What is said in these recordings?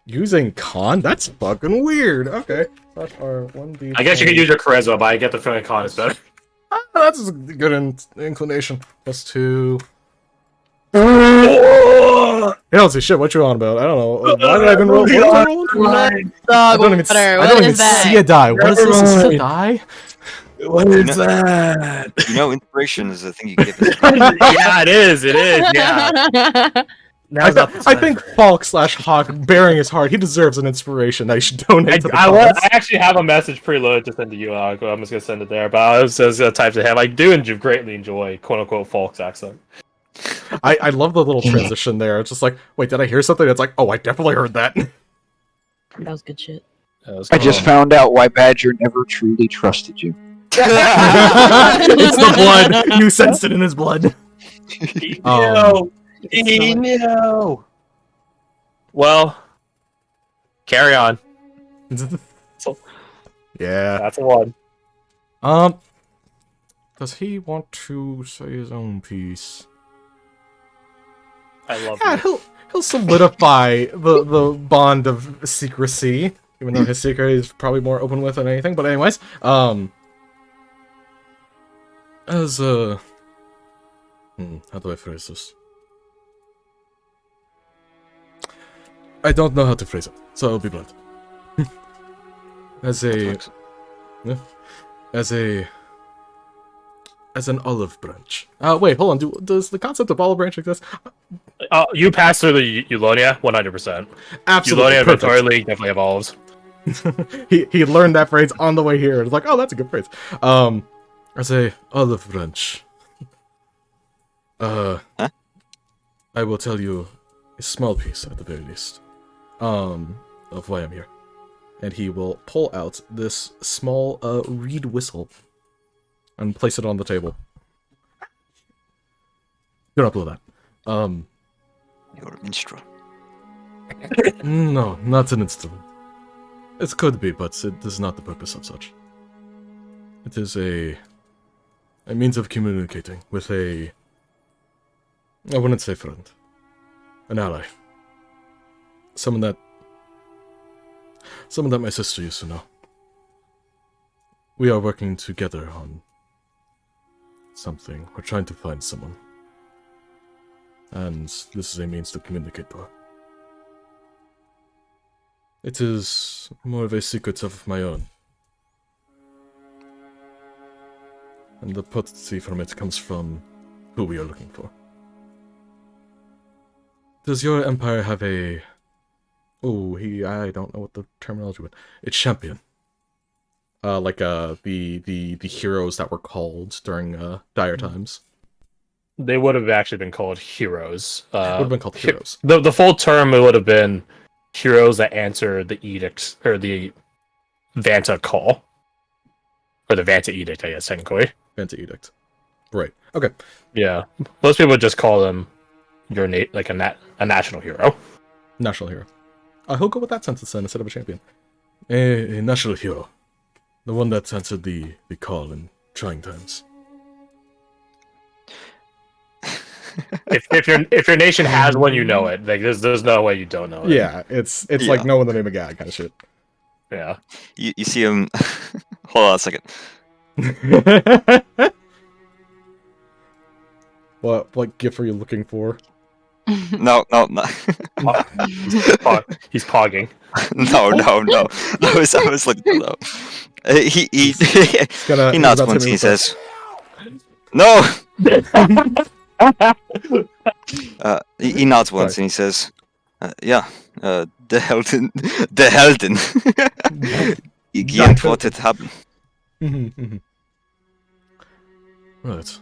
Using con? That's fucking weird. Okay. Slash R1D. I guess you could use your charisma, but I get the feeling con is better. That's a good inclination. +2. Oh! You don't see shit. What you on about? I don't know. Why did I even roll? What was I rolling? I don't even see a die. What is this? Is this a die? What is that? You know, inspiration is a thing you give us. Yeah, it is. It is. Yeah. I think Falk/Hawk, bearing his heart, he deserves an inspiration that he should donate to the cause. I actually have a message preloaded to send to you, I'm just gonna send it there, but I was just gonna type to him. I do greatly enjoy quote-unquote Falk's accent. I love the little transition there. It's just like, wait, did I hear something? It's like, oh, I definitely heard that. That was good shit. I just found out why Badger never truly trusted you. It's the blood. You sensed it in his blood. He knew. Well, carry on. Yeah. That's a one. Does he want to say his own piece? I love Yeah, it. he'll solidify the bond of secrecy, even though his secret is probably more open with than anything. But anyways, as how do I phrase this? I don't know how to phrase it, so I'll be blunt. As an olive branch. Wait, hold on. Does the concept of olive branch exist? You passed through the Eulonia 100%. Absolutely. Eulonia Perfect. Victoria League definitely have olives. he learned that phrase on the way here. It's like, oh, that's a good phrase. As a olive branch. Huh? I will tell you a small piece at the very least. Of why I'm here. And he will pull out this small reed whistle and place it on the table. Do not blow that. You're a minstrel. No, not an instrument. It could be, but it is not the purpose of such. It is a means of communicating with I wouldn't say friend. An ally. Someone that my sister used to know. We are working together on something. We're trying to find someone. And this is a means to communicate to her. It is more of a secret of my own. And the potency from it comes from who we are looking for. Does your empire have a... I don't know what the terminology was. It's champion. The heroes that were called during dire times. They would have actually been called heroes. Would have been called heroes. The full term would have been heroes that answer the edicts, or the Vanta call. Or the Vanta edict, I guess, technically. Vanta edict. Right. Okay. Yeah. Most people would just call them a national hero. National hero. He'll go with that sentence then instead of a champion. A national hero. The one that answered the call in trying times. if your nation has one, you know it. Like there's no way you don't know it. Yeah, it's like knowing the name of God kind of shit. Yeah. You see him. Hold on a second. What gift are you looking for? No. He's pogging. No. I was looking it up. He nods once and he says, "No." He nods once and he says, "Yeah, the Helden, You can't what it happened." Right.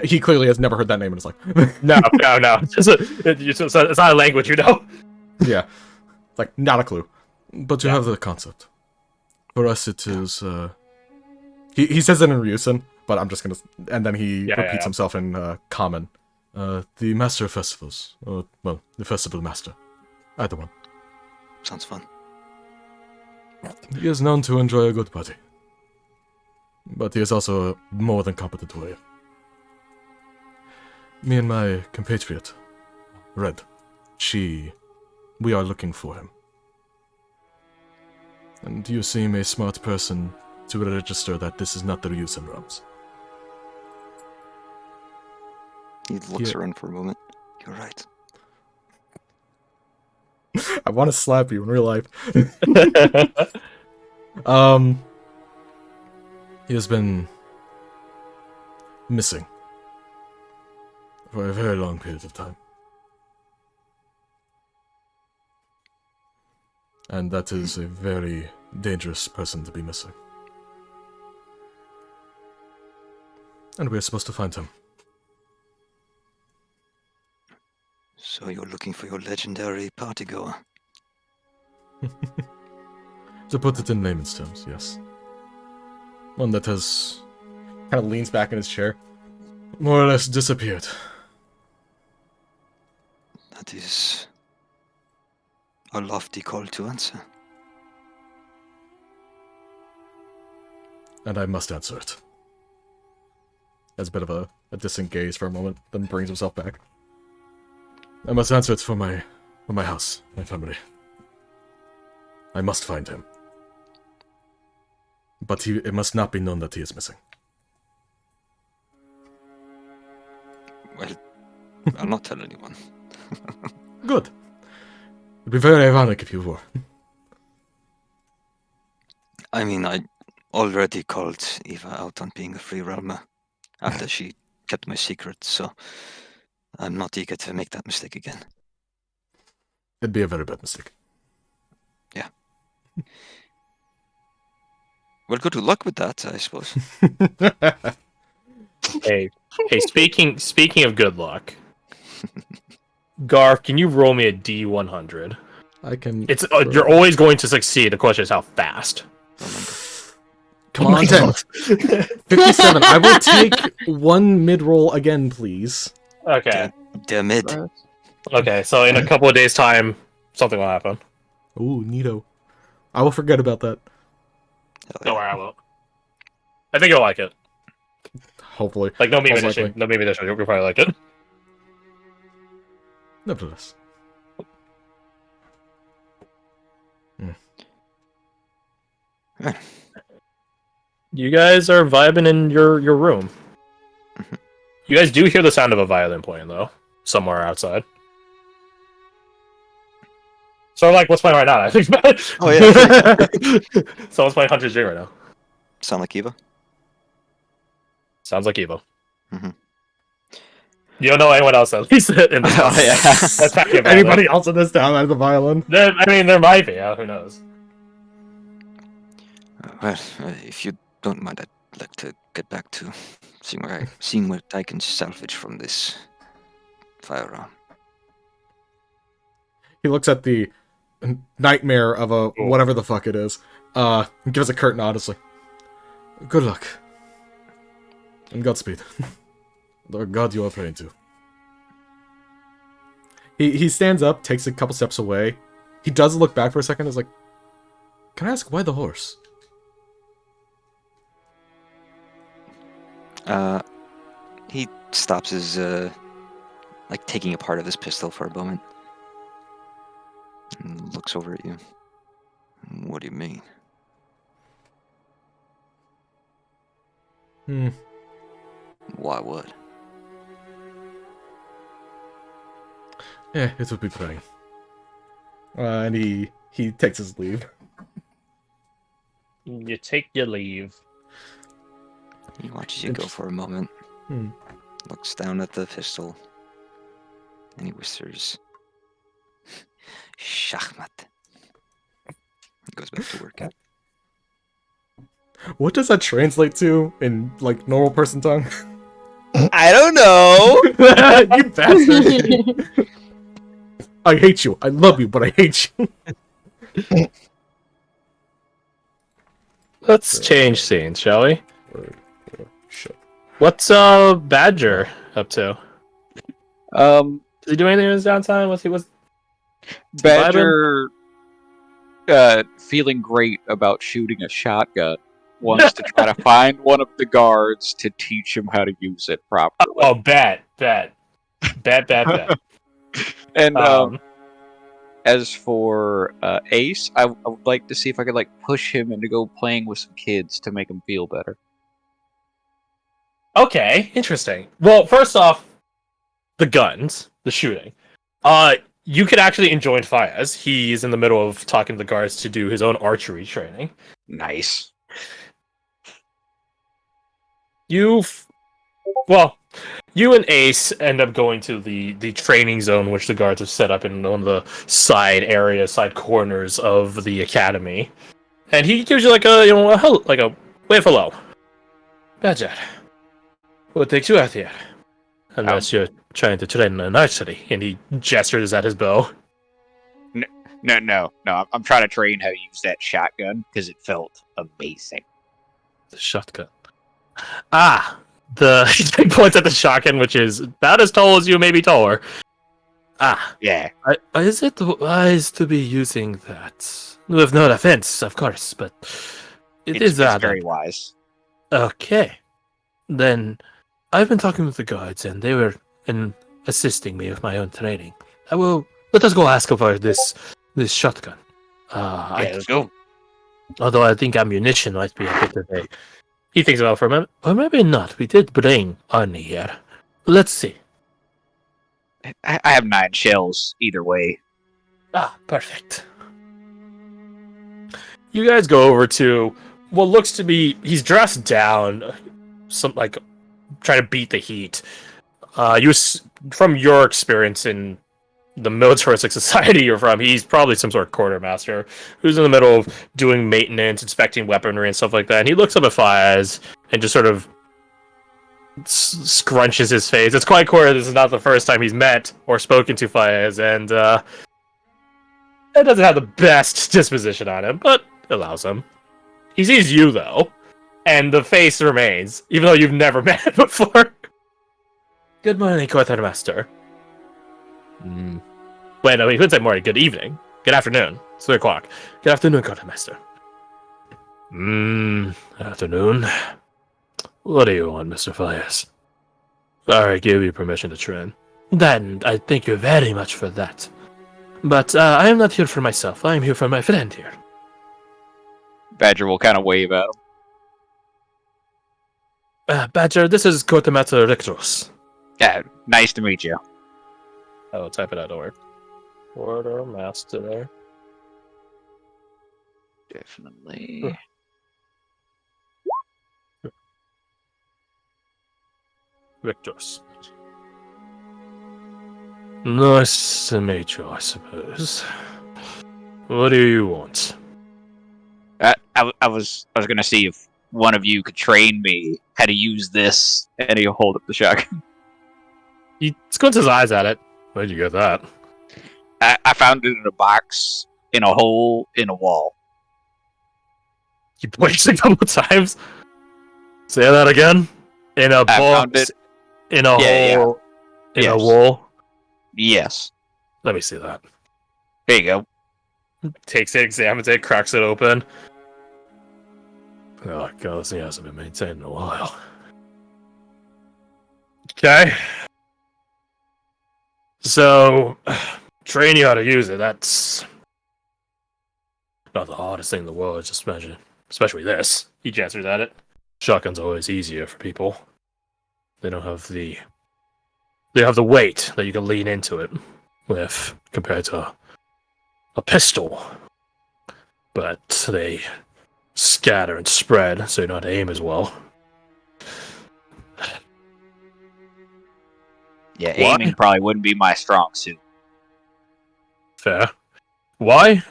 He clearly has never heard that name in his life. No. It's not a language, you know. Yeah. It's like, not a clue. But you have the concept. For us, it is, He says it in Ryusen, but I'm just gonna... And then he repeats himself in Common. The Master of Festivals. Well, the Festival Master. Either one. Sounds fun. He is known to enjoy a good party. But he is also a more than competent warrior. Me and my compatriot, Red, she we are looking for him. And you seem a smart person to register that this is not the Ryusen realms. He looks Yeah. around for a moment. You're right. I want to slap you in real life. He has been missing for a very long period of time. And that is a very dangerous person to be missing. And we're supposed to find him. So you're looking for your legendary partygoer. To put it in layman's terms, yes. One that has kind of leans back in his chair, more or less disappeared. That is a lofty call to answer. And I must answer it. Has a bit of a disengage for a moment, then brings himself back. I must answer it for my house, my family. I must find him. But it must not be known that he is missing. Well, I'll not tell anyone. Good. It'd be very ironic if you were. I mean, I already called Eva out on being a free realmer after she kept my secret, so I'm not eager to make that mistake again. It'd be a very bad mistake. Yeah. Well, good luck with that, I suppose. Hey, speaking of good luck, Garth, can you roll me a D100? I can... It's you're always going to succeed. The question is how fast. Come on, 10. 57. I will take one mid-roll again, please. Okay. They're mid. Gross. Okay, so in a couple of days' time, something will happen. Ooh, neato. I will forget about that. Don't worry, I won't. I think you'll like it. Hopefully. Like, no meme Most edition. likely. No meme edition. You'll probably like it. Nevertheless. You guys are vibing in your room. You guys do hear the sound of a violin playing, though, somewhere outside. So, like, what's playing right now? I think. Oh, yeah. Someone's playing Hunter's Dream right now. Sound like Eva? Sounds like Evo. Mhm. You don't know anyone else, at least, in the Oh, yeah. That's talking about Anybody else in this town that has a violin? there might be. Who knows? Well, if you don't mind, I'd like to get back to seeing what I can salvage from this firearm. He looks at the nightmare of a whatever the fuck it is. And gives a curt nod. It's like, good luck. And Godspeed. The god you are praying to. He stands up, takes a couple steps away. He does look back for a second. Is like, can I ask why the horse? He stops his, like, taking a part of his pistol for a moment. And looks over at you. What do you mean? Why would? Yeah, it would be praying. And he takes his leave. You take your leave. He watches you go for a moment. Looks down at the pistol. And he whispers, Schachmat. Goes back to work. What does that translate to in, like, normal person tongue? I don't know! You bastard! I hate you. I love you, but I hate you. Let's change scenes, shall we? Shit. What's Badger up to? Does he do anything in his downtime? Was Badger, feeling great about shooting a shotgun, wants to try to find one of the guards to teach him how to use it properly. Oh, bet. And As for Ace, I would like to see if I could like push him into go playing with some kids to make him feel better. Okay, interesting. Well, first off, the guns, the shooting. You could actually enjoin Fayez. He's in the middle of talking to the guards to do his own archery training. Nice. You and Ace end up going to the training zone, which the guards have set up in one of the side corners of the academy. And he gives you like a wave hello. Badger, what takes you out here? Unless you're trying to train an archery, and he gestures at his bow. No. I'm trying to train how to use that shotgun because it felt amazing. The shotgun. He points at the shotgun, which is about as tall as you, maybe taller. Yeah. Is it wise to be using that? With no offense, of course, but it's very wise. Okay. Then I've been talking with the guards, and they were assisting me with my own training. Let us go ask about this shotgun. Let's go. Although I think ammunition might be a bit of a... He thinks about it for a moment. Or maybe not. We did bring Arnie here. Let's see. I have 9 shells either way. Perfect. You guys go over to what looks to be... He's dressed down. Trying to beat the heat. From your experience in the militaristic society you're from, he's probably some sort of quartermaster who's in the middle of doing maintenance, inspecting weaponry and stuff like that. And he looks up at Fayez and just sort of scrunches his face. It's quite clear this is not the first time he's met or spoken to Fayez, and it doesn't have the best disposition on him, but allows him. He sees you though, and the face remains, even though you've never met him before. Good morning, quartermaster. Wait, no, he could say morning. Good evening. Good afternoon. It's 3 o'clock. Good afternoon, quartermaster. Afternoon. What do you want, Mr. Fayez? I gave you permission to train. Then I thank you very much for that. But I am not here for myself. I am here for my friend here. Badger will kind of wave at him. Badger, this is Quartermaster Rictros. Yeah, nice to meet you. I'll type it out of work. Quartermaster. Definitely. Rictros. Nice to meet you, I suppose. What do you want? I was gonna see if one of you could train me how to use this, and he'll hold up the shotgun. He squints his eyes at it. Where'd you get that? I found it in a box in a hole in a wall. He blinks a couple times. Say that again. In a box. Found it. In a hole. In Yes. a wall. Yes. Let me see that. There you go. Takes it, examines it, cracks it open. Oh god, this thing hasn't been maintained in a while. Okay. So, train you how to use it. That's not the hardest thing in the world. Just imagine, especially this. He gestures at it. Shotgun's always easier for people. They don't have the weight that you can lean into it with compared to a pistol. But they scatter and spread, so you don't have to aim as well. Yeah, Why? aiming probably wouldn't be my strong suit. Fair. Why?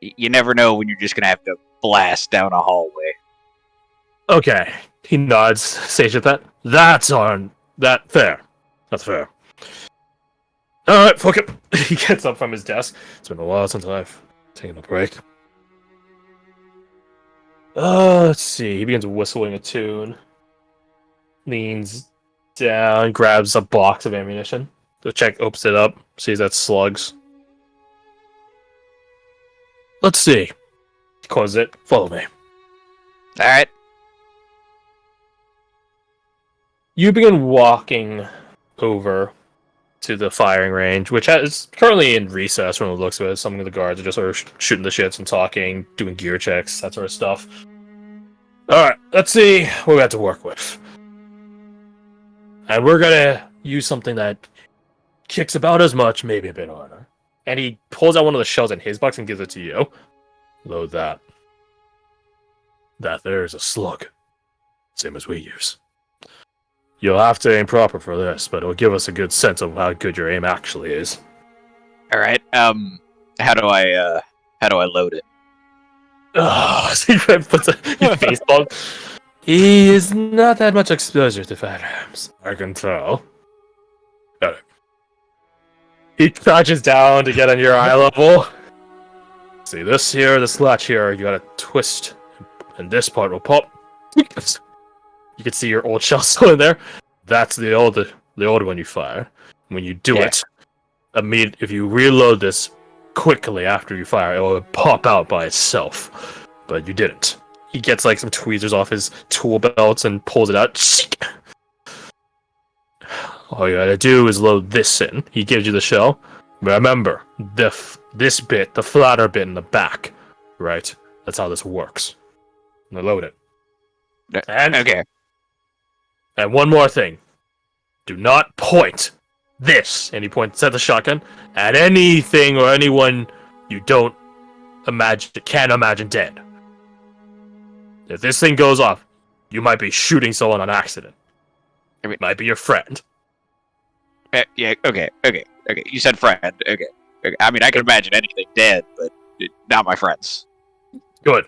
You never know when you're just gonna have to blast down a hallway. Okay. He nods, sage at that. That's fair. That's fair. Alright, fuck it. He gets up from his desk. It's been a while since I've taken a break. Let's see. He begins whistling a tune. Leans down, grabs a box of ammunition. The check opens it up, sees that slugs. Let's see. He closes it. Follow me. Alright. You begin walking over to the firing range, which is currently in recess from the looks of it. Some of the guards are just sort of shooting the shits and talking, doing gear checks, that sort of stuff. Alright, let's see what we have to work with. And we're gonna use something that kicks about as much, maybe a bit harder. And he pulls out one of the shells in his box and gives it to you. Load that. That there is a slug. Same as we use. You'll have to aim proper for this, but it'll give us a good sense of how good your aim actually is. All right. How do I load it? So he puts a face on. He is not that much exposure to firearms, I can tell. Got it. He crouches down to get on your eye level. See this here, this latch here, you gotta twist, and this part will pop. You can see your old shell still in there. That's the old one you fire. When you do it, if you reload this quickly after you fire, it will pop out by itself. But you didn't. He gets like some tweezers off his tool belts and pulls it out. All you gotta do is load this in. He gives you the shell. Remember, this bit, the flatter bit in the back, right? That's how this works. Now load it. And Okay. And one more thing. Do not point this, and he points at the shotgun, at anything or anyone you can't imagine dead. If this thing goes off, you might be shooting someone on accident. It might be your friend. Yeah. Okay. You said friend. Okay. I mean, I can imagine anything dead, but not my friends. Good.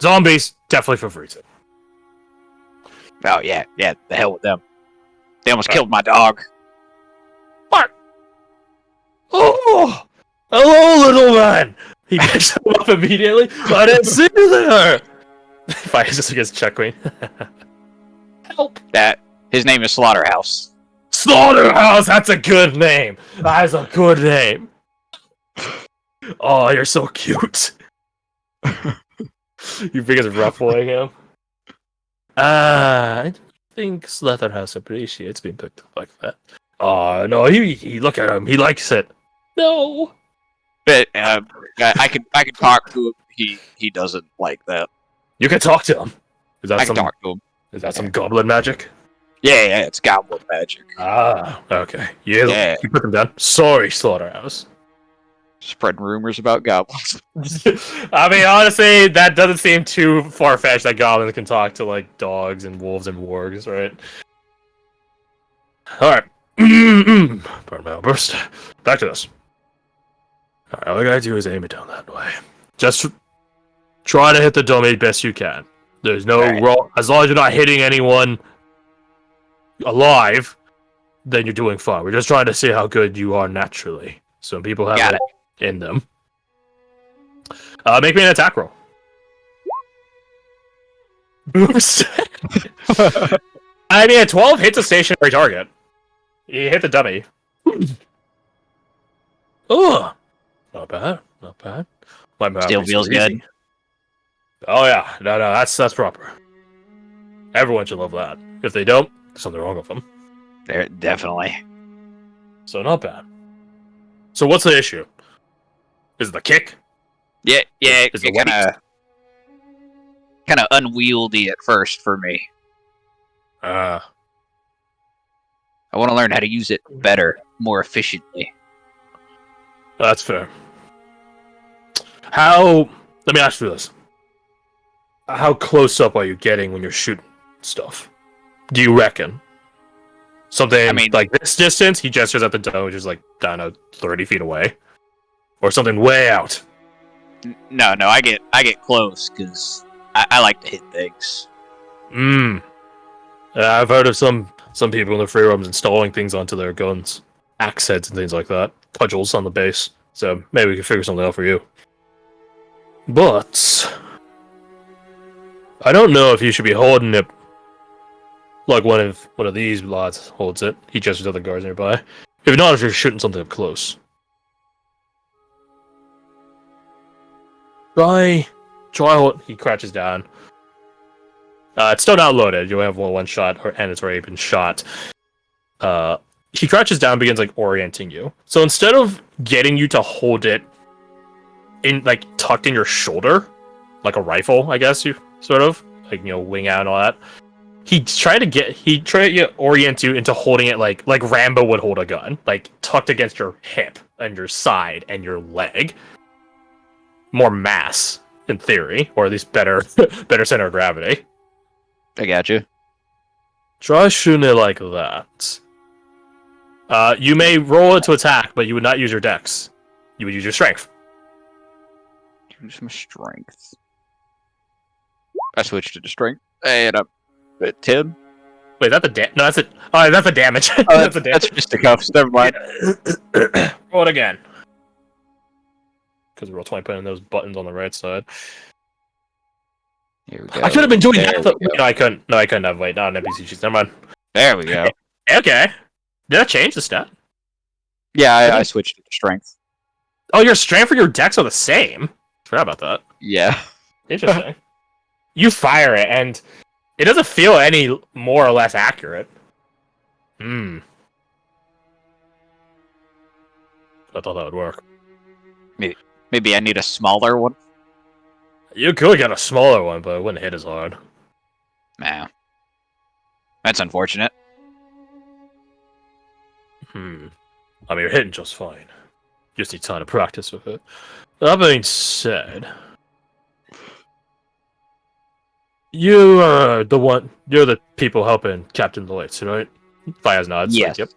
Zombies, definitely feel free to. Oh yeah. The hell with them. They almost killed my dog. What? Oh, hello, little man. He picks him up immediately. I didn't see you there. Fires just against Chuckqueen. Help! His name is Slaughterhouse. Slaughterhouse. That's a good name. That's a good name. Oh, you're so cute. You biggest ruffling him. I don't think Slaughterhouse appreciates being picked up like that. Oh no, he look at him. He likes it. No. But I can talk to him. He doesn't like that. You can talk to him. I can talk to him. Is that some goblin magic? Yeah, it's goblin magic. Ah, okay. Yeah. You put them down. Sorry, Slaughterhouse. Spreading rumors about goblins. I mean, honestly, that doesn't seem too far-fetched that goblins can talk to, like, dogs and wolves and wargs, right? Alright. Pardon my outburst. Back to this. Alright, all you gotta do is aim it down that way. Just try to hit the dummy best you can. There's no wrong. As long as you're not hitting anyone alive, then you're doing fine. We're just trying to see how good you are naturally. Some people have it in them. Make me an attack roll. Boost. I mean, a 12 hits a stationary target. You hit the dummy. Oh, not bad. Still feels good. Oh yeah, no, that's proper. Everyone should love that. If they don't, there's something wrong with them. There, definitely. So not bad. So what's the issue? Is it the kick? Yeah, Is it kind of unwieldy at first for me. I want to learn how to use it better, more efficiently. That's fair. Let me ask you this. How close up are you getting when you're shooting stuff? Do you reckon? Something like this distance, he gestures at the dome, which is like, I don't know, 30 feet away? Or something way out? No, I get close, because I like to hit things. I've heard of some people in the free roams installing things onto their guns. Axe heads and things like that. Cudgels on the base. So maybe we can figure something out for you. But I don't know if you should be holding it like one of these lads holds it. He gestures at the guards nearby. If not, if you're shooting something up close. Try hold. He crouches down. It's still not loaded. You have one shot, and it's already been shot. You he crouches down and begins like orienting you. So instead of getting you to hold it in like tucked in your shoulder, like a rifle, I guess you sort of like wing out and all that. He tried to orient you into holding it like Rambo would hold a gun, like tucked against your hip and your side and your leg. More mass in theory, or at least better center of gravity. I got you. Try shooting it like that. You may roll it to attack, but you would not use your dex. You would use your strength. Use my strength. I switched it to strength, and I'm at 10. Wait, is that the no? That's it. Oh, that's the damage. That's the damage. That's just the cuffs. Never mind. Roll it again. Because we're all 20 putting those buttons on the right side. Here we go. I could have been doing There that. we go. No, I couldn't. No, I couldn't have. Wait, not an NPC sheet. Never mind. There we go. Okay. Did I change the stat? Yeah, I switched it to strength. Oh, your strength and your dex are the same. Forgot about that. Yeah. Interesting. You fire it, and it doesn't feel any more or less accurate. I thought that would work. Maybe I need a smaller one. You could get a smaller one, but it wouldn't hit as hard. Nah. That's unfortunate. I mean, you're hitting just fine. Just need time to practice with it. That being said, you are you're the people helping Captain Lloyd, right? Fires nods. Yes. Like, yep.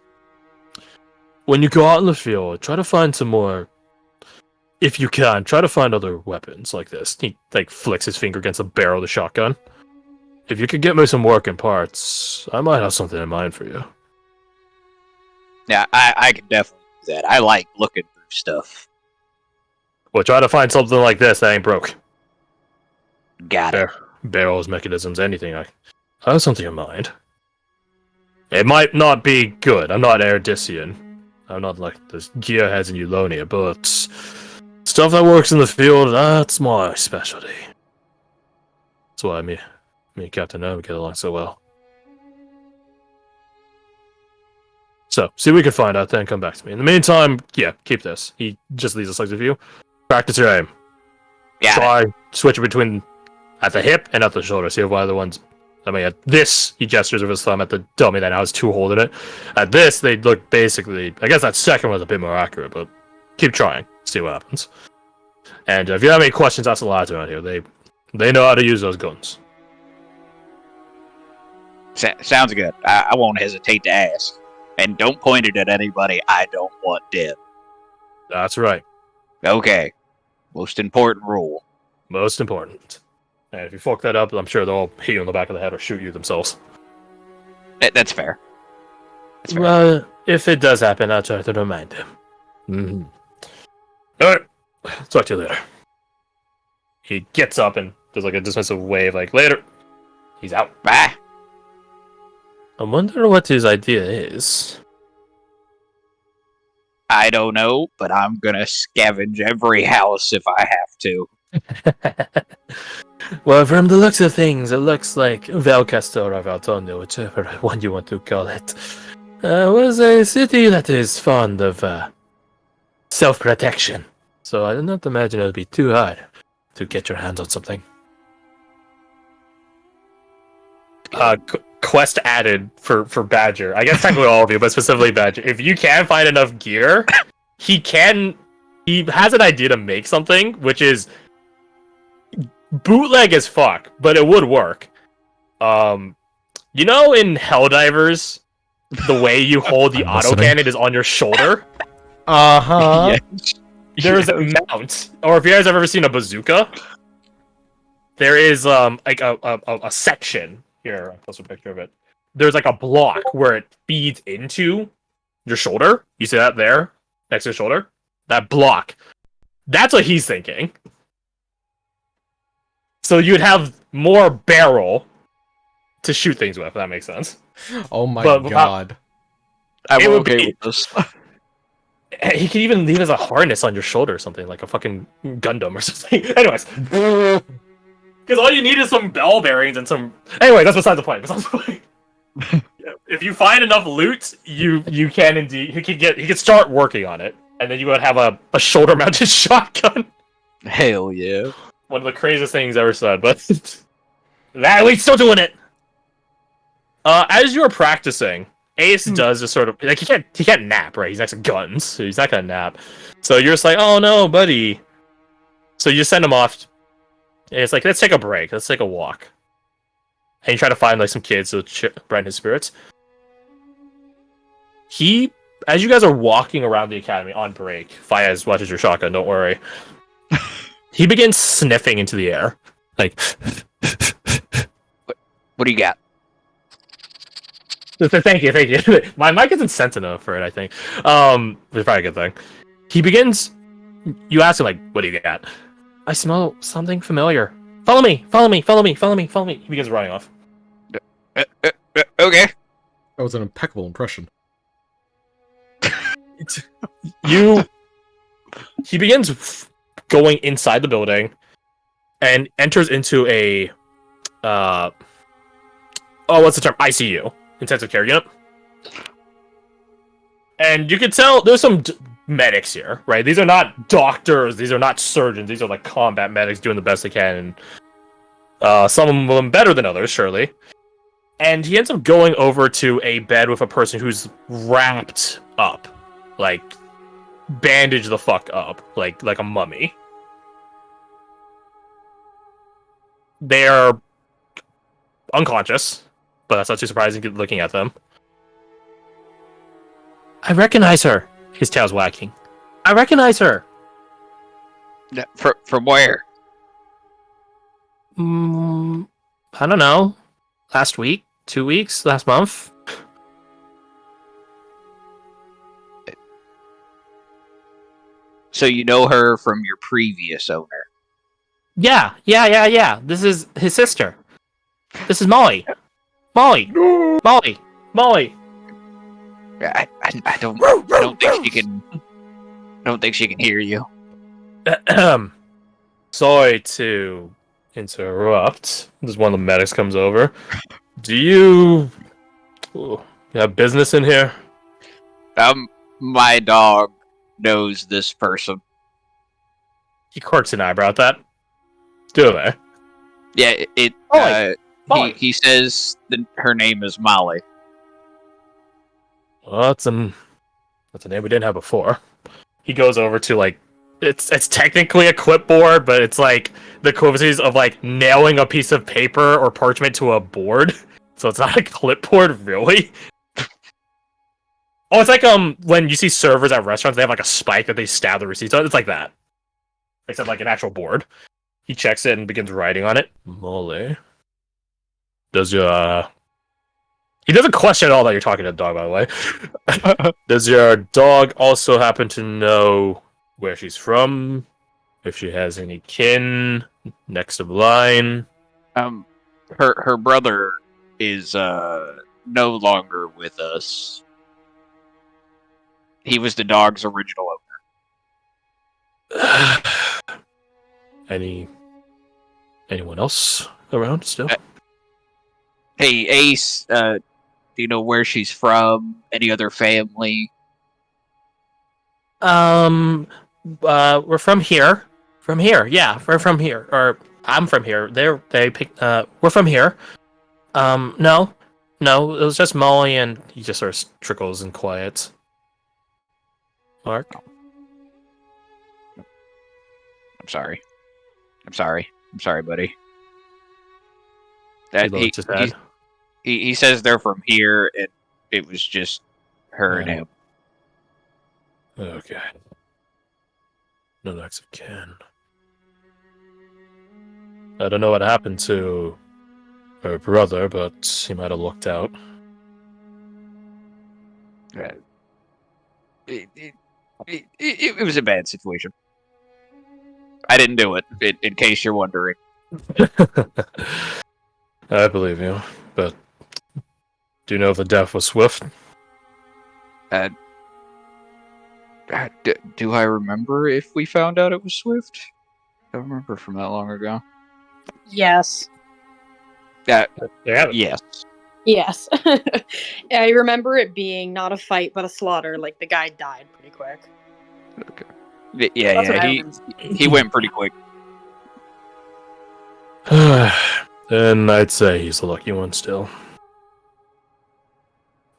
When you go out in the field, try to find some more. If you can, try to find other weapons like this. He like flicks his finger against the barrel of the shotgun. If you could get me some working parts, I might have something in mind for you. Yeah, I can definitely do that. I like looking through stuff. Well, try to find something like this that ain't broke. Got it. Barrels, mechanisms, anything. I have something in mind. It might not be good. I'm not Erudition. I'm not like this gearheads in Eulonia, but stuff that works in the field, that's my specialty. That's why me and Captain O get along so well. So, see what we can find out, then come back to me. In the meantime, yeah, keep this. He just leaves a select of you. Practice your aim. Try switch between at the hip and at the shoulder. See if one of the ones. I mean, at this, he gestures with his thumb at the dummy that now has two holding it. At this, they look basically. I guess that second was a bit more accurate, but keep trying. See what happens. And if you have any questions, ask the lads around here. They know how to use those guns. Sounds good. I won't hesitate to ask. And don't point it at anybody I don't want dead. That's right. Okay. Most important rule. Most important. And if you fuck that up, I'm sure they'll all hit you in the back of the head or shoot you themselves. That's fair. That's fair. Well, if it does happen, I'll try to remind them. Mm-hmm. Alright. Talk to you later. He gets up and does like a dismissive wave, like, later. He's out. Bye. I wonder what his idea is. I don't know, but I'm gonna scavenge every house if I have to. Well, from the looks of things, it looks like Valcastor or Valtondo, whichever one you want to call it, was a city that is fond of self-protection. So I do not imagine it would be too hard to get your hands on something. Quest added for Badger. I guess technically all of you, but specifically Badger. If you can find enough gear, he has an idea to make something, which is bootleg as fuck, but it would work. You know in Helldivers, the way you hold the autocannon is on your shoulder? Uh-huh. Yes. There's a mount. Or if you guys have ever seen a bazooka, there is like a section. Here, I'll post a picture of it. There's like a block where it feeds into your shoulder. You see that there? Next to your shoulder? That block. That's what he's thinking. So you'd have more barrel to shoot things with, if that makes sense. Oh my But, god. I'm It would okay be- with this. He could even leave as a harness on your shoulder or something, like a fucking Gundam or something. Anyways. Because all you need is some bell bearings and some... Anyway, that's besides the point. if you find enough loot, you can indeed he can start working on it, and then you would have a shoulder mounted shotgun. Hell yeah. One of the craziest things ever said, but that we're still doing it. As you're practicing, Ace does just sort of like he can't nap, right? He's next to guns, so he's not gonna nap. So you're just like, oh no, buddy. So you send him off. And it's like, let's take a break. Let's take a walk. And you try to find like some kids to brighten his spirits. As you guys are walking around the academy on break, Fayez watches your shotgun. Don't worry. He begins sniffing into the air, like. What do you got? Thank you. My mic isn't sensitive for it, I think. It's probably a good thing. He begins. You ask him like, "What do you got?" I smell something familiar. Follow me. He begins running off. Okay. That was an impeccable impression. He begins going inside the building and enters into a what's the term? ICU, intensive care unit. And you can tell there's some medics here, right? These are not doctors, these are not surgeons, these are like combat medics doing the best they can, and some of them better than others, surely. And he ends up going over to a bed with a person who's wrapped up, like bandaged the fuck up, like a mummy. They're unconscious, but that's not too surprising looking at them. I recognize her. His tail's wagging. I recognize her. From where? I don't know. Last week? 2 weeks? Last month? So you know her from your previous owner? Yeah. This is his sister. This is Molly. Molly. I don't think she can. I don't think she can hear you. Sorry to interrupt. This one of the medics comes over. Do you have business in here? My dog knows this person. He quirks an eyebrow at that. Do they? Yeah, Molly. He says that her name is Molly. Well, that's a name we didn't have before. He goes over to like it's technically a clipboard, but it's like the equivalencies of like nailing a piece of paper or parchment to a board. So it's not a clipboard, really. Oh, it's like when you see servers at restaurants, they have like a spike that they stab the receipts on. It's like that, except like an actual board. He checks it and begins writing on it. Molly, does your he doesn't question at all that you're talking to the dog, by the way. Does your dog also happen to know where she's from? If she has any kin next of line? Her brother is no longer with us. He was the dog's original owner. Anyone else around still? Hey, Ace, do you know where she's from? Any other family? We're from here. From here, yeah, we're from here. Or I'm from here. We're from here. No, it was just Molly, and he just sort of trickles and quiets. Mark? I'm sorry, buddy. He says they're from here, and it was just her and him. Okay. No next of kin. I don't know what happened to her brother, but he might have looked out. It was a bad situation. I didn't do it, in case you're wondering. I believe you, but do you know if the death was swift? Do I remember if we found out it was swift? I don't remember from that long ago. Yes. Yes. Yes. I remember it being not a fight, but a slaughter. Like, the guy died pretty quick. Yeah, That's what I he remember. went pretty quick. Then I'd say he's the lucky one still.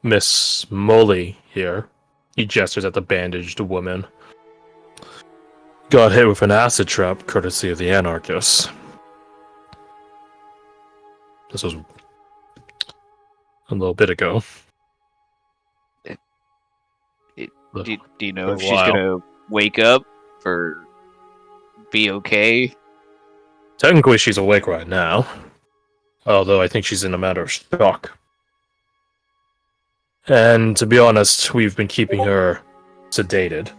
Miss Molly here. He gestures at the bandaged woman. Got hit with an acid trap courtesy of the anarchists. This was a little bit ago. Do you know For if a she's while. gonna wake up or be okay? Technically, she's awake right now. Although I think she's in a matter of shock. And to be honest, we've been keeping her sedated.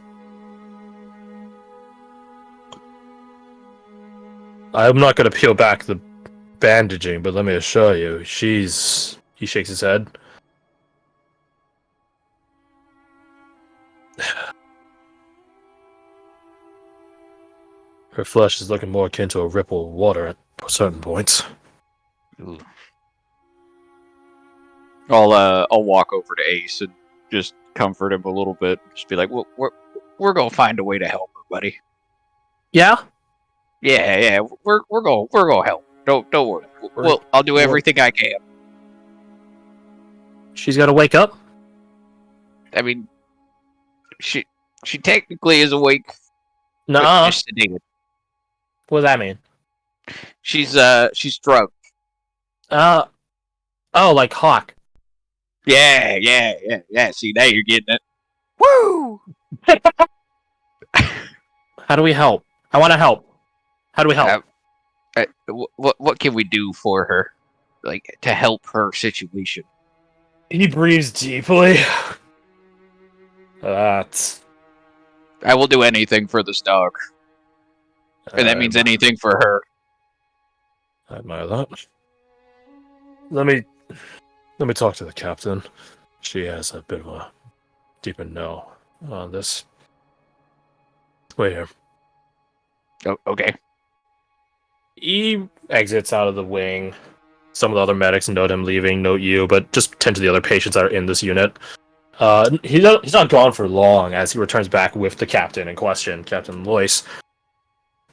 I'm not going to peel back the bandaging, but let me assure you, she's... He shakes his head. Her flesh is looking more akin to a ripple of water at certain points. Ooh. I'll walk over to Ace and just comfort him a little bit. Just be like, "Well, we're gonna find a way to help her, buddy. Yeah? Yeah, we're gonna help. Don't worry. Well, I'll do everything I can. She's got to wake up? I mean, she technically is awake, but Nuh-uh. just sedated. What does that mean? She's drunk. Oh, like Hawk. Yeah. See, now you're getting it. Woo! How do we help? I want to help. How do we help? What can we do for her, like to help her situation? He breathes deeply. That's... I will do anything for this dog, and that means anything for her. I admire that. Let me talk to the captain. She has a bit of a deeper know on this. Wait here. Oh, okay. He exits out of the wing. Some of the other medics note him leaving, note you, but just tend to the other patients that are in this unit. He's not gone for long as he returns back with the captain in question, Captain Loyce.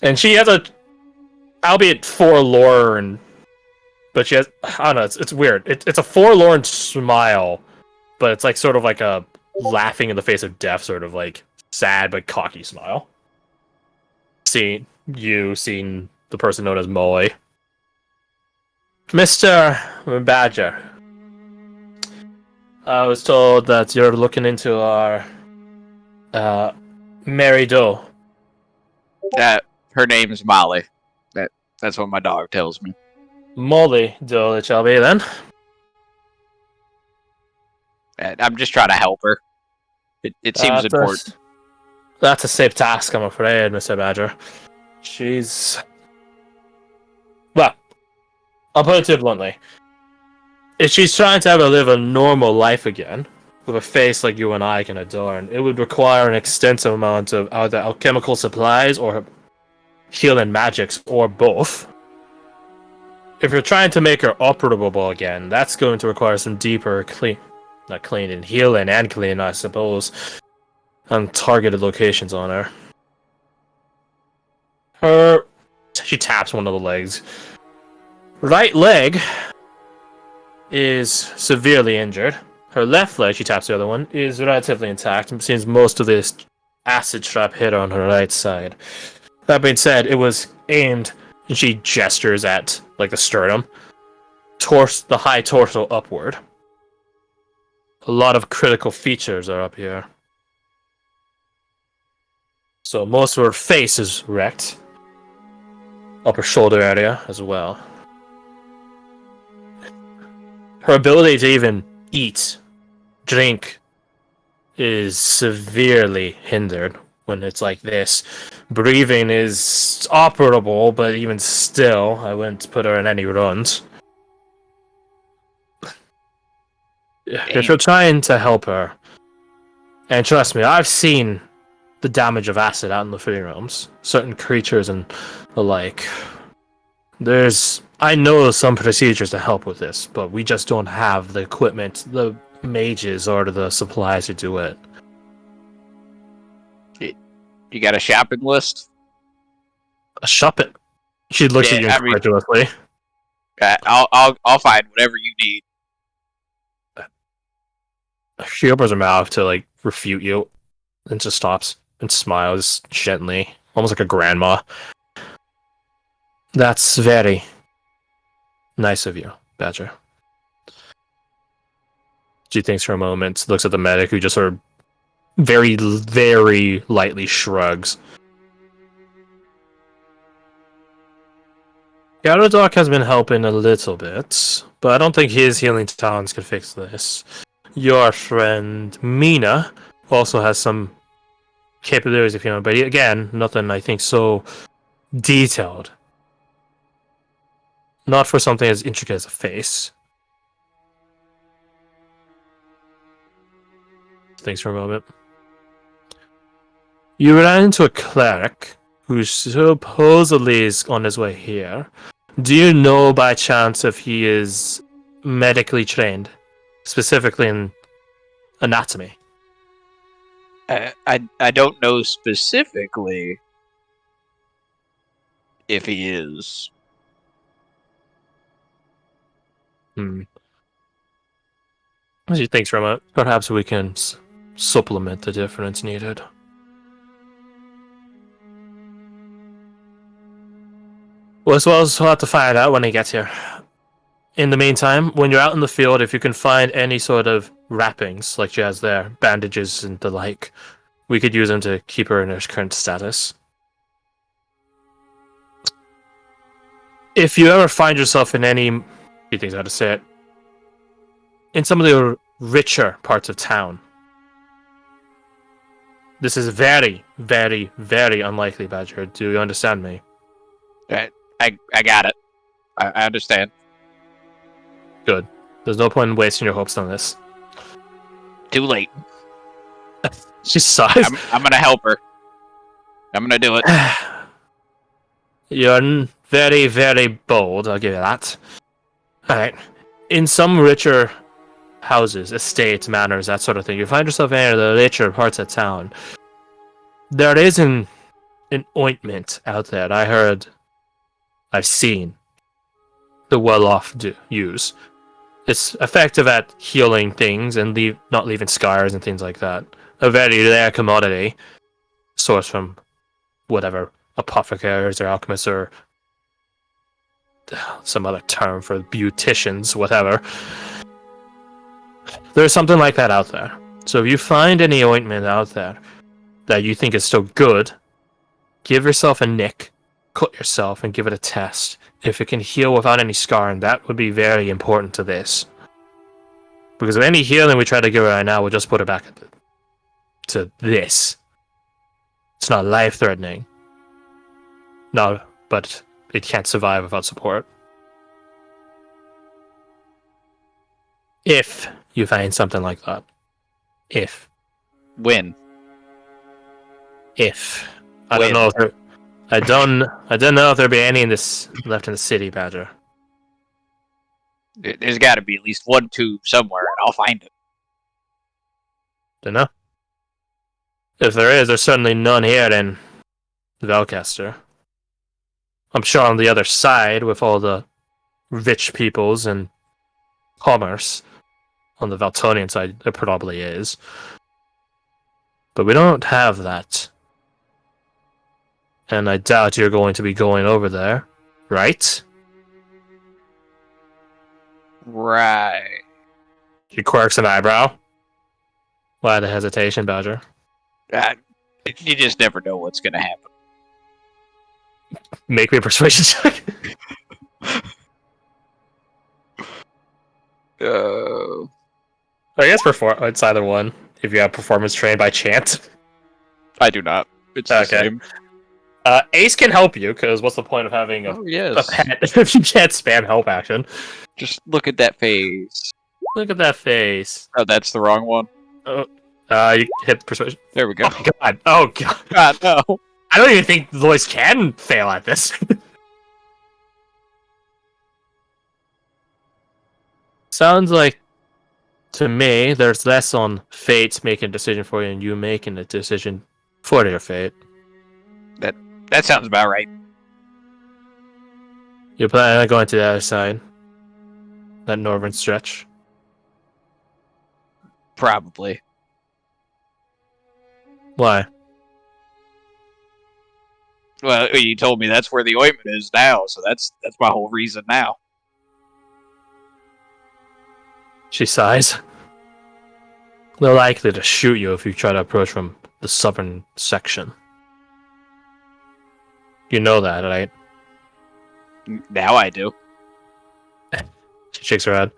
And she has a, albeit forlorn, but she has, I don't know, it's weird. It's a forlorn smile, but it's like sort of like a laughing in the face of death, sort of like sad but cocky smile. Seeing the person known as Molly. Mr. Badger, I was told that you're looking into our Mary Doe. Her name is Molly. That's what my dog tells me. Molly Doe, it shall be then. I'm just trying to help her. It seems important. That's a safe task, I'm afraid, Mr. Badger. She's... Well, I'll put it to you bluntly. If she's trying to live a normal life again, with a face like you and I can adorn, it would require an extensive amount of either alchemical supplies or healing magics, or both. If you're trying to make her operable again, that's going to require some deeper healing and clean, I suppose, on targeted locations on her. She taps one of the legs. Right leg is severely injured. Her left leg, she taps the other one, is relatively intact. It seems most of this acid trap hit on her right side. That being said, it was aimed, and she gestures at like the sternum, the high torso upward. A lot of critical features are up here. So most of her face is wrecked. Upper shoulder area as well. Her ability to even eat, drink, is severely hindered when it's like this. Breathing is operable, but even still, I wouldn't put her in any runs. If you're trying to help her, and trust me, I've seen the damage of acid out in the free realms. Certain creatures and the like. I know some procedures to help with this, but we just don't have the equipment, the mages, or the supplies to do it. You got a shopping list? Shop it. She looks at you Yeah, I mean- incredulously. I'll find whatever you need. She opens her mouth to like refute you, and just stops and smiles gently, almost like a grandma. That's very nice of you, Badger. She thinks for a moment, looks at the medic, who just sort of very, very lightly shrugs. Doc has been helping a little bit, but I don't think his healing talents could fix this. Your friend Mina also has some capabilities of healing, but again, nothing I think so detailed. Not for something as intricate as a face. Thanks for a moment. You ran into a cleric who supposedly is on his way here. Do you know by chance if he is medically trained, specifically in anatomy? I don't know specifically if he is. As you think for a moment, perhaps we can supplement the difference needed. Well, as well as we'll have to find out when he gets here. In the meantime, when you're out in the field, if you can find any sort of wrappings like she has there, bandages and the like, we could use them to keep her in her current status. If you ever find yourself in any, he thinks how to say it, in some of the richer parts of town, this is very, very, very unlikely, Badger. Do you understand me? I got it. I understand. Good. There's no point in wasting your hopes on this. Too late. She sighs. I'm gonna help her. I'm gonna do it. You're very, very bold, I'll give you that. Alright. In some richer houses, estates, manors, that sort of thing, you find yourself in any of the richer parts of town, there is an ointment out there that I've seen the well-off use. It's effective at healing things and not leaving scars and things like that. A very rare commodity, sourced from whatever apothecaries or alchemists or some other term for beauticians, whatever. There's something like that out there. So if you find any ointment out there that you think is still good, give yourself a nick, cut yourself, and give it a test. If it can heal without any scarring, that would be very important to this. Because with any healing we try to give her right now, we'll just put her back to this. It's not life-threatening. No, but it can't survive without support. If you find something like that. If. When? If. I don't know if there... I don't know if there'll be any left in the city, Badger. There's got to be at least one tube somewhere, and I'll find it. Don't know. If there is, there's certainly none here in Velcaster. I'm sure on the other side, with all the rich peoples and commerce, on the Valtonian side, there probably is. But we don't have that. And I doubt you're going to be going over there, right? Right. She quirks an eyebrow. Why the hesitation, Badger? You just never know what's going to happen. Make me a persuasion check. I guess it's either one. If you have performance trained by chance. I do not. It's the same. Ace can help you, because what's the point of having a pet if you can't spam help action? Just look at that face. Look at that face. Oh, that's the wrong one. You hit persuasion. There we go. Oh god. Oh god. God, no. I don't even think Lois can fail at this. Sounds like, to me, there's less on fate making a decision for you and you making a decision for your fate. That sounds about right. You're planning on going to the other side? That northern stretch? Probably. Why? Well, you told me that's where the ointment is now, so that's my whole reason now. She sighs. They're likely to shoot you if you try to approach from the southern section. You know that, right? Now I do. She shakes her head.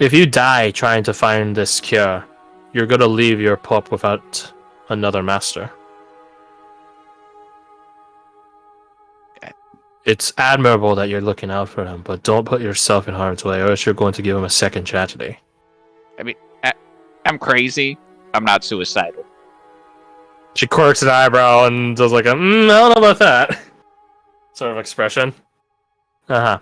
If you die trying to find this cure, you're gonna leave your pup without another master. It's admirable that you're looking out for him, but don't put yourself in harm's way, or else you're going to give him a second tragedy. I mean, I'm crazy. I'm not suicidal. She quirks an eyebrow and does like a, I don't know about that sort of expression. Uh-huh.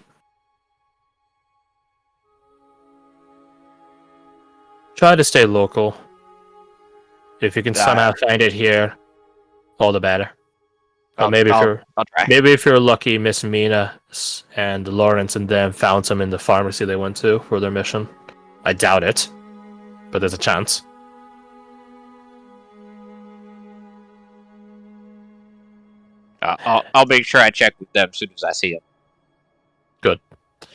Try to stay local. If you can somehow find it here, all the better. Or maybe I'll try. Maybe if you're lucky, Miss Mina and Lawrence and them found some in the pharmacy they went to for their mission. I doubt it, but there's a chance. I'll make sure I check with them as soon as I see them. Good. In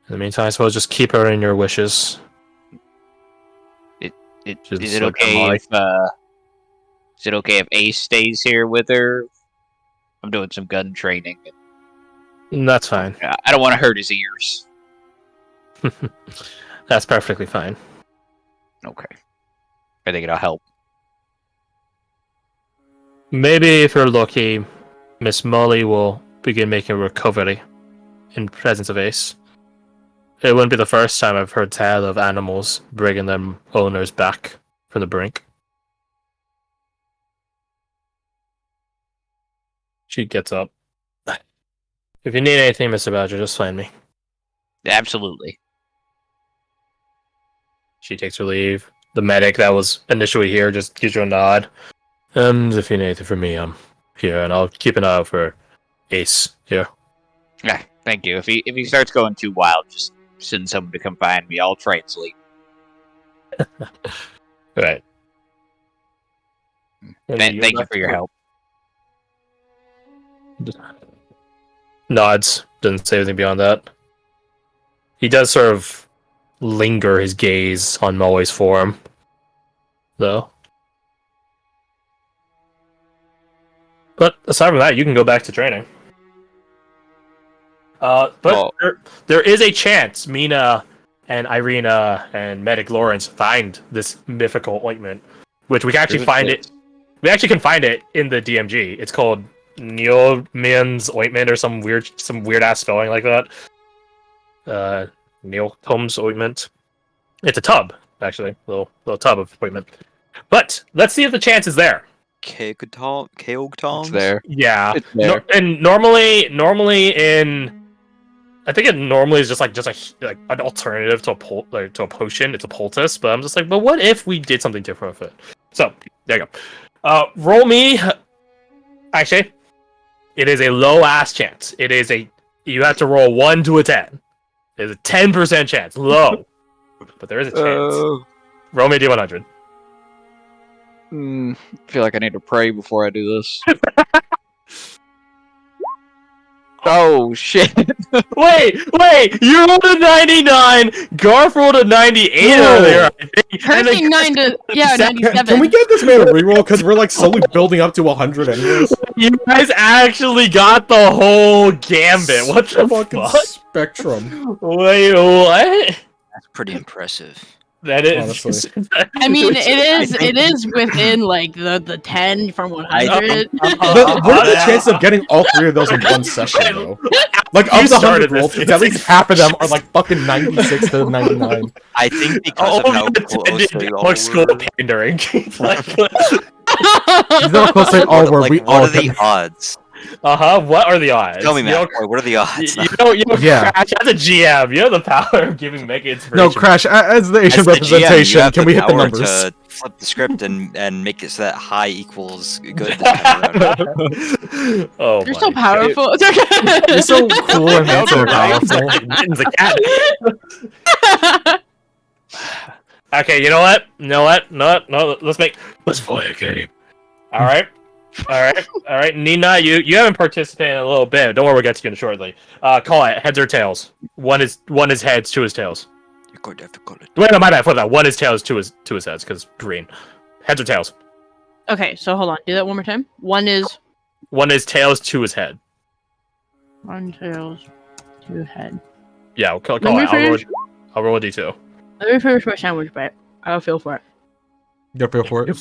the meantime, I suppose just keep her in your wishes. Is it okay if Ace stays here with her? I'm doing some gun training. That's fine. I don't want to hurt his ears. That's perfectly fine. Okay. I think it'll help. Maybe if you're lucky, Miss Molly will begin making a recovery in presence of Ace. It wouldn't be the first time I've heard tale of animals bringing their owners back from the brink. She gets up. If you need anything, Mr. Badger, just find me. Absolutely. She takes her leave. The medic that was initially here just gives you a nod. And if you need anything from me, I'm here, and I'll keep an eye out for Ace here. Yeah, thank you. If he starts going too wild, just send someone to come find me. I'll translate. Right. Thank you for your help. Nods. Doesn't say anything beyond that. He does sort of linger his gaze on Molly's form, though. But aside from that, you can go back to training. But there is a chance Mina and Irina and Medic Lawrence find this mythical ointment, which we can actually find it. We actually can find it in the DMG. It's called Neoman's ointment or some weird ass spelling like that. Neotom's ointment. It's a tub, actually, little tub of ointment. But let's see if the chance is there. Keogtoms? It's there. Yeah, It's there. And normally in, I think it normally is just like an alternative to a potion. It's a poultice, but I'm just like, but what if we did something different with it? So there you go. Roll me. Actually, it is a low ass chance. You have to roll 1 to a 10. There's a 10% chance, low, but there is a chance. Roll me a D100. I feel like I need to pray before I do this. Oh shit! Wait! You rolled a 99. Garth rolled a 98 earlier. I think. Perfect 97. Can we get this man a reroll? Because we're like slowly building up to 100 anyways. You guys actually got the whole gambit. What the fucking fuck? spectrum? Wait, what? That's pretty impressive. That is. Honestly. I mean, it is within like the 10 from 100. But what are the chances of getting all 3 of those in one session, though? Like, You of the started 100 rolls, this. at least half of them are like fucking 96 to 99. I think because of how close they all Like school were. pandering. Like, These are close they all were. Like, We what all are the odds? What are the odds? Tell me, Matt. What are the odds? Yeah. Crash, as a GM, you have the power of giving Mega Inspiration. No, Crash, as the As Asian the GM, you representation, have can we hit the power numbers? to flip the script and make it so that high equals good this time around. Oh, You're so my powerful. You're so cool and handsome and powerful. Mitten's a cat. Okay, you know what? No, let's play a game. All right. Nina, you haven't participated in a little bit. Don't worry, we'll get to you shortly. Call it heads or tails. One is heads, two is tails. You're going to have to call it. Wait, no, my bad. Flip that. One is tails, two is heads, because green. Heads or tails. Okay, so hold on. Do that one more time. One is tails, two is head. one tails, two head. Yeah, call it. Let me I'll roll a d2. Let me finish my sandwich bite. I'll feel for it. You feel for it?